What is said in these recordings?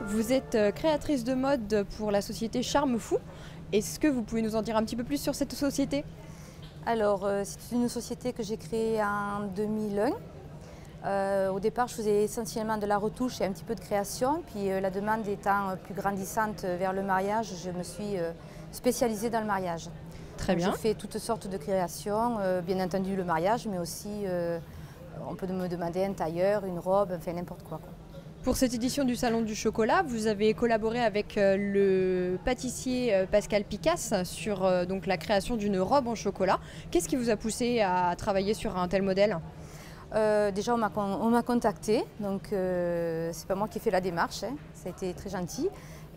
Vous êtes créatrice de mode pour la société Charme Fou. Est-ce que vous pouvez nous en dire un petit peu plus sur cette société? Alors, c'est une société que j'ai créée en 2001. Au départ, je faisais essentiellement de la retouche et un petit peu de création. Puis la demande étant plus grandissante vers le mariage, je me suis spécialisée dans le mariage. Très bien. Je fais toutes sortes de créations, bien entendu le mariage, mais aussi on peut me demander un tailleur, une robe, enfin n'importe quoi. Pour cette édition du Salon du Chocolat, vous avez collaboré avec le pâtissier Pascal Picasse sur donc la création d'une robe en chocolat. Qu'est-ce qui vous a poussé à travailler sur un tel modèle? Déjà, on m'a contacté, donc c'est pas moi qui ai fait la démarche, hein. Ça a été très gentil.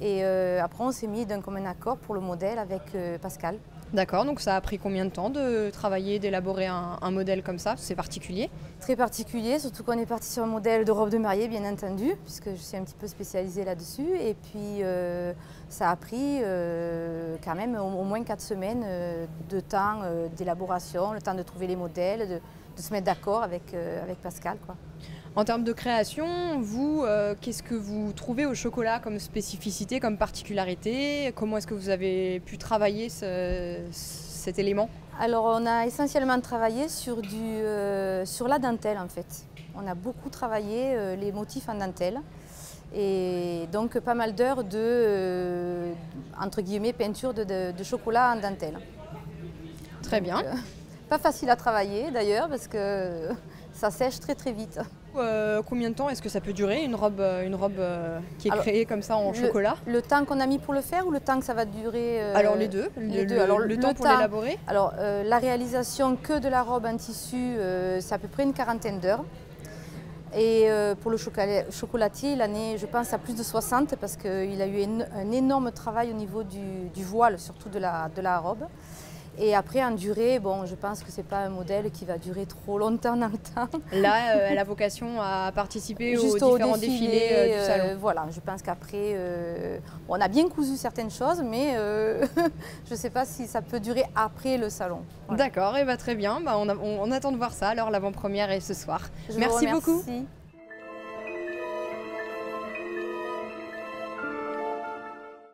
Et après, on s'est mis d'un commun accord pour le modèle avec Pascal. D'accord, donc ça a pris combien de temps de travailler, d'élaborer un modèle comme ça? C'est particulier? Très particulier, surtout qu'on est parti sur un modèle de robe de mariée, bien entendu, puisque je suis un petit peu spécialisée là-dessus. Et puis, ça a pris quand même au moins 4 semaines de temps d'élaboration, le temps de trouver les modèles, de se mettre d'accord avec Pascal, quoi. En termes de création, vous, qu'est-ce que vous trouvez au chocolat comme spécificité, comme particularité? Comment est-ce que vous avez pu travailler cet élément? Alors, on a essentiellement travaillé sur la dentelle, en fait. On a beaucoup travaillé les motifs en dentelle. Et donc, pas mal d'heures de, entre guillemets, peinture de chocolat en dentelle. Très bien. Pas facile à travailler, d'ailleurs, parce que ça sèche très très vite. Combien de temps est-ce que ça peut durer, une robe qui est créée comme ça en chocolat? Le temps qu'on a mis pour le faire ou le temps que ça va durer? Alors les deux, le temps pour l'élaborer. Alors la réalisation que de la robe en tissu, c'est à peu près une quarantaine d'heures. Et pour le chocolatier, il en est, je pense, à plus de 60 parce qu'il a eu un énorme travail au niveau du voile, surtout de la robe. Et après, en durée, bon, je pense que ce n'est pas un modèle qui va durer trop longtemps dans le temps. Là, elle a vocation à participer aux différents défilés du salon. Voilà, je pense qu'après, on a bien cousu certaines choses, mais je ne sais pas si ça peut durer après le salon. Voilà. D'accord, et très bien. On attend de voir ça. Alors l'avant-première est ce soir. Merci beaucoup.